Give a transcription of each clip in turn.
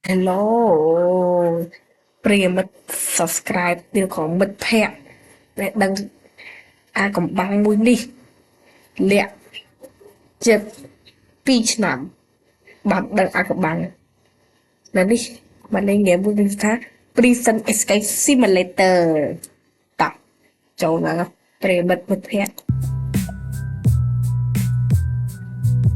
Hello ប្រិយមិត្ត subscribe ទៀតของមិត្តភ័ក្តិដែលដឹងអាកំបាំងមួយនេះលាក់ចិត្ត2ឆ្នាំបានដឹងអាកំបាំងនៅនេះបានលេងហ្គេមមួយនេះថា Prison Escape Simulator តោះចូលមកប្រិយមិត្តមិត្តភ័ក្តិ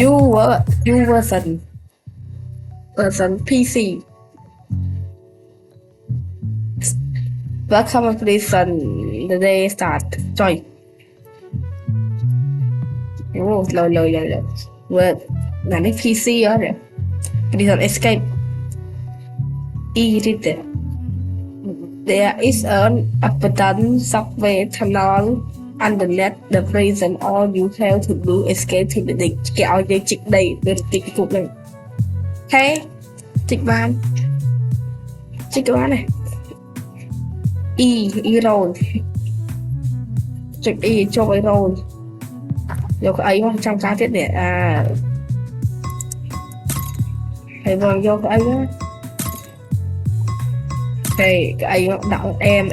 you version PC Welcome to prison. The day start. Joy. Oh, lâu. Word. Là cái PC đó rồi. Prison escape. E-read. There is an abandoned subway tunnel underneath the prison. All you have to do is escape to the địch. Kéo dây chích đầy về tịch cục này. Thế. Chích bán. Chích cái bán này. E roll trực E cho cái roll vô cái ấy không trong cá tiết để thầy vâng vô cái ấy á thầy cái ấy đọc em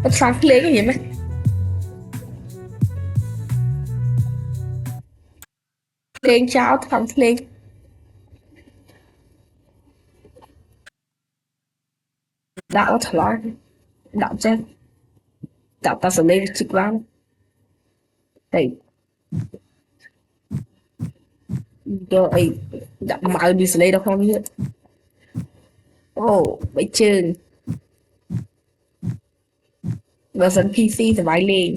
nó sáng lấy cái gì mấy lên cháo thằng lên đạo thật là đạo chết đạo ta sẽ lên trực vang đây rồi đạo mà đi sẽ lấy đâu không biết bây chân và dẫn PC thì bay lên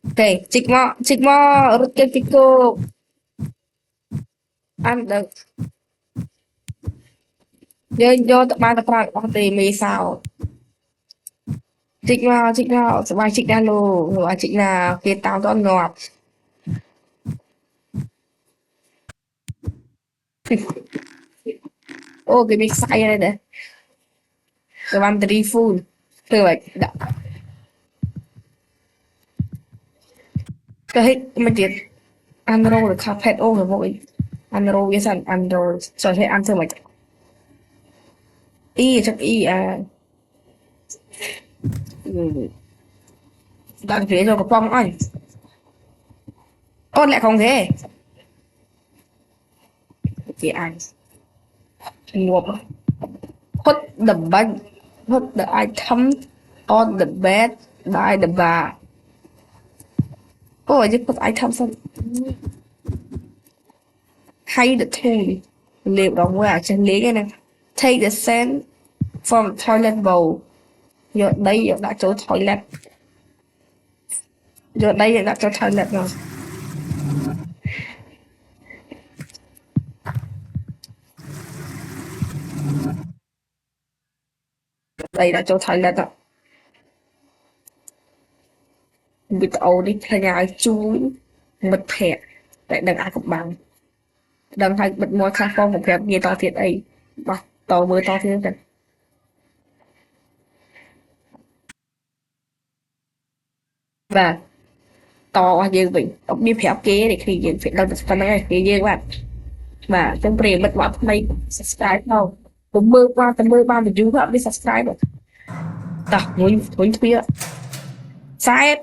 ok chích mò rút cái pico ăn được vô tụi ba tập bạn tìm mì sao chích vào sẽ bài chích đan lô rồi chích là kia tao cho ngọt cái mix sai đây nè cái bàn tri full từ vậy cái hết mà chết Android được carpet rồi vội Android cái sản Android cho thấy ăn thử mày chắc đang phía cho có bông anh lại không thế thì anh ngộp put the bag put the item on the bed by the bar just put item xong hay the thing liệu đó qua trên lý cái này take the sand from toilet bowl giờ đây đã chỗ toilet giờ đây đã cho toilet rồi đây đã cho toilet rồi bị tàu đi thay nhà chú mật thẻ tại đằng ai cũng bằng đằng hai bật môi khang phong của phép nghe to thiệt ấy tàu mới to thiệt rồi và to như vậy ông đi phép kế để khi diễn phải đâu phần này thì như bạn và trong bề bật vào đây subscribe không tầm mơ ba mình chú bạn đi subscribe rồi tập muốn phía sai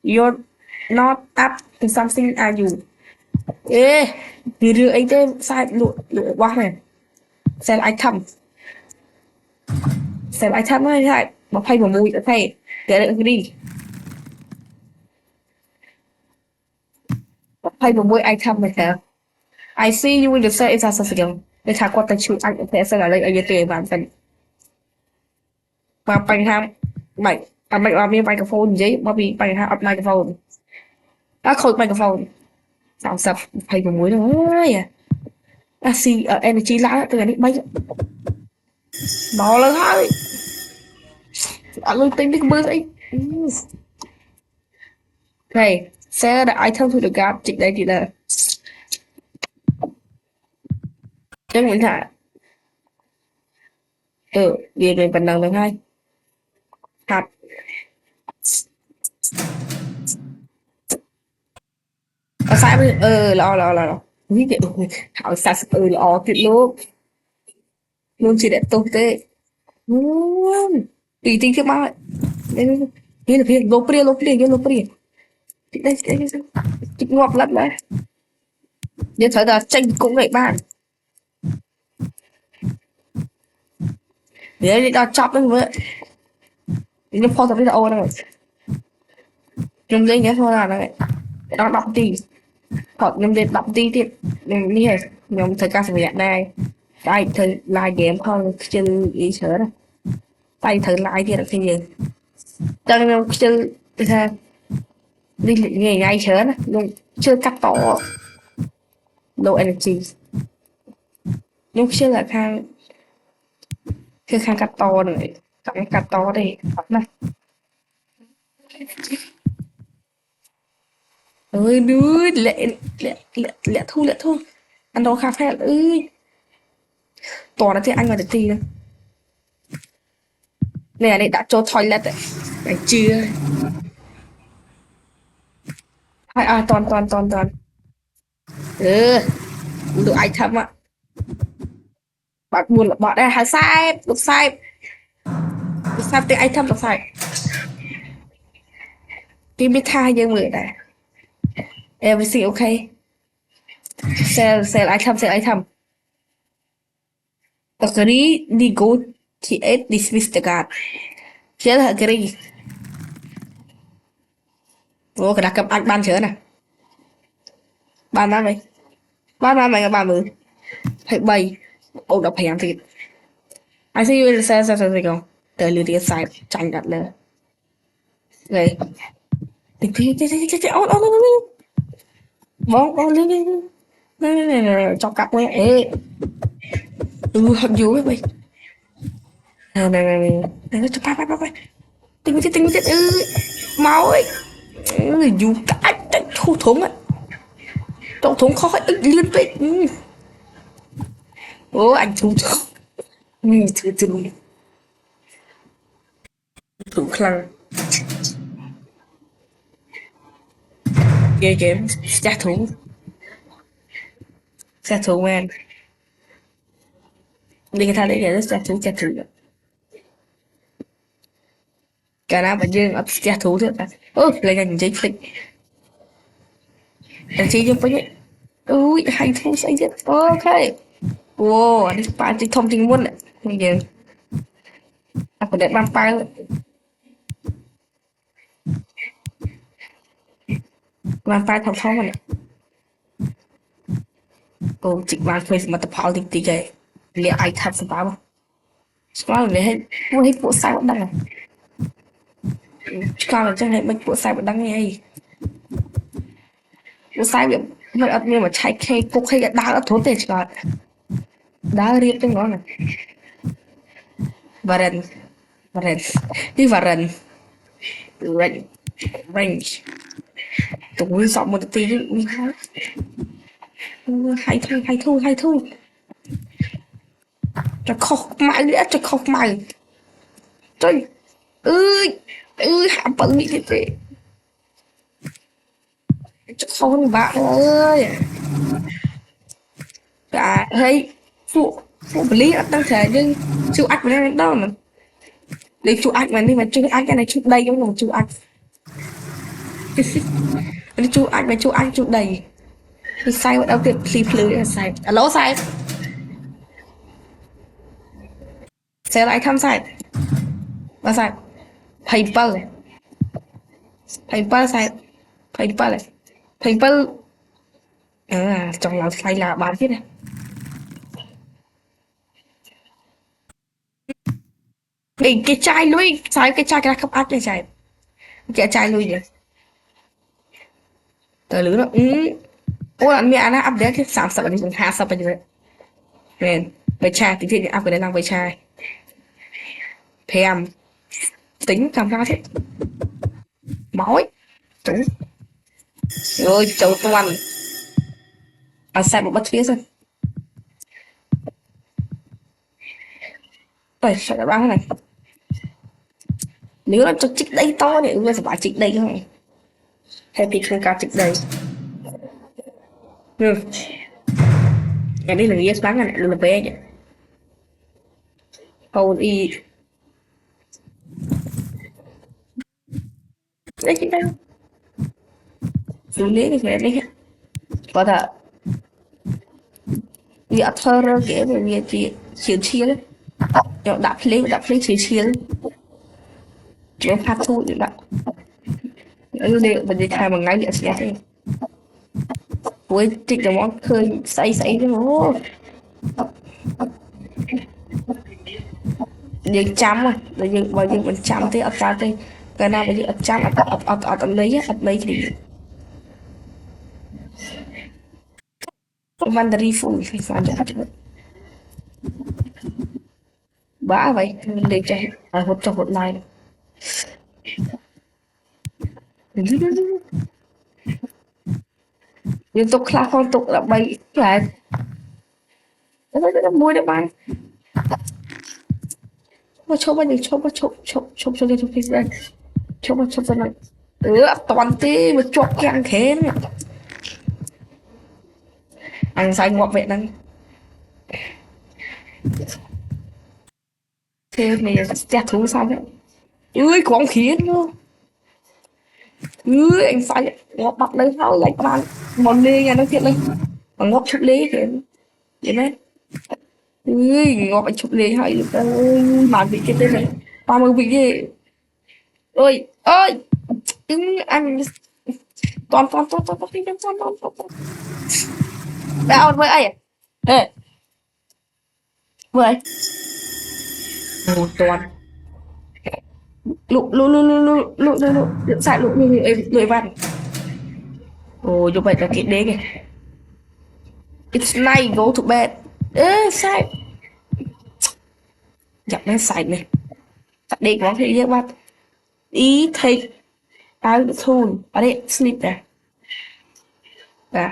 you're not up to something are you thì đưa anh tới sai lụa quá này xem item ấy lại mà thay một mùi thay cái đi thay một mùi item này thế I see you in the set is a second để thả qua tay chụp anh sẽ là lấy ở dưới bàn phần mà bành ham mày làm như microphone giấy mà bị bành ham up microphone khôi microphone sao sập thay một mùi nữa see energy lá từ này mấy nó lớn hơi linh tinh đi bơi ấy này xe đã item thu được gap chị đây thì là chắc mình thả về phần năng thứ hai hạt subscribe lo nghĩ vậy hỏi subscribe lo tuyệt luôn luôn chỉ để tôi thế tùy tính thứ ba đây là phía lô pria đây chụp ngọt lắm đấy nhưng thời là tranh cũng vậy bạn để đi đào chọc lên với nhưng pho tập video này dùng dây nhé thôi là này đó đọc đi hoặc nhưng để đọc đi thì như này nhóm thời gian sử dụng đây đây thời like game không chân ý sửa đây tay thời like thì là cái gì đang nhóm chân đi ngày ngày sửa này nhưng chưa cắt tổ low energy nhưng chưa là khangคือข้างกัดตอหน่อยกับไม่กัดตอได้ครับนะดูlẹ thu ăn đó cà phê ơi tỏ là thế anh mà được gì đâu nè này đã cho toilet đấy phải chưa à toàn được ai thầm ạ bạn buồn là bọn đây hả sai được sai tiếng ai thầm được sai cái biết tha như người này everything okay sell ai thầm agree negotiate dismiss the guard chết là agree ô cái đặc cầm anh ban chữa nè ban ra mày các bạn mừng phải bày ô đọc hàng thịt I see you sao không tới lừa tiền sai tranh đặt lên rồi thì ô vâng lên cho cặp nghe ê hận dữ ấy mày này nó cho ba tinh chết máu ấy dù cái thu thủng á trong thủng khó liên tục ô anh thu thủng khăn ghê kém sát thủ man đi cái thằng đấy để sát thủ cả nam và dương ở sát thủ thế ta lại gần chính phịch anh chỉ giúp với ui hay thu xây dựng ok wow anh bạn chỉ thông tin muốn này bây giờ anh phải để băng bay thông rồi cô chị bạn face mà tập họ thì cái liệu ai thật sự báo sao để hết mua hết bộ sai vẫn đăng coi là chẳng hạn mình bộ sai vẫn đăng nghe bộ sai bị vậy nhưng mà chạy khay cô khay đã đá thốn tiền rồi đá riêng trong đó này Varen đi Varen range tụi giọng một tí hay thu cho khóc mày trời ơi hàm bận bị thế cho không bạn ơi cả thấy phụ lý đang thể nhưng chú ách mà đâu mà để chú ách mà đi mà chú ách cái này chú đây cũng là chú ách chú ách chú đầy sai bắt đầu tiệm sleep lưới là sai alo sai sẽ lại thăm sai và sai paper sai paper trong lòng sai là bán hết này để cái chai lui sai cái chai cái không áp cái chai cái chai lui vậy tờ lưới nó ô là mẹ nó update cái sạp sập đi hai sập như vậy nên với chai tính thì áp cái đấy làm với chai PM tính làm ra thế máu đúng rồi chầu toàn à sai một bất phía rồi rồi sao các bạn này nếu là cho trích đây to thì người sẽ bảo trích đây không hay thì không cao trích đây Cái này là yes bắn này là bé vậy. Hold y. Đấy chị đâu. Xử lý cái chuyện đấy. Có thể vì thơ ra cái về việc chị chiếu chia đấy. Kiểu đạp lấy chiếu chia đấy. Kiểu phát thu như vậy. Ở đây mình đi khai bằng ngay địa xe thế. Với trịch là món khơi say say thế nó. Dương chăm rồi. Rồi dương mình chăm thế ở ta thế. Cái nào bây giờ ở chăm ở lấy thì Vandari phun phải phản được. Bã vậy để chạy hút cho hút lại nhưng tục là phong tục là bay là nó mua được bán mà cho bao nhiêu cho đi ra cho ra này toàn tí mà chọc cái ăn khế này ăn xanh ngọt vậy đang thế này chặt thú sao vậy ơi con khiến luôn anh phải ngọt bạc lấy thao lạnh bạn mòn lê nhà nó thiệt lên mà ngọt chút lê thì vậy đấy ngọt bánh chút lê hay bạn bị cái tên này 30 vị gì ơi ơi ăn toàn đau với ai ê với một toàn lụ điện xài lụ em lười văn ồ như vậy là cái đế kìa it's night go to bed ê sai chặt nó xài này chặt đi có thể giết bắt ý take out the tool ở đây sleep nè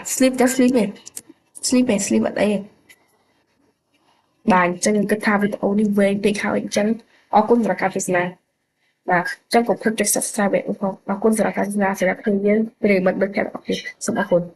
sleep just sleep ở đây bàn chân cái thao với tàu đi về đi khảo chân ở quân ra cà phê và chân của project subscribe không ở quân ra cà phê sẽ là thành viên để bật bật theo ok xong ở quân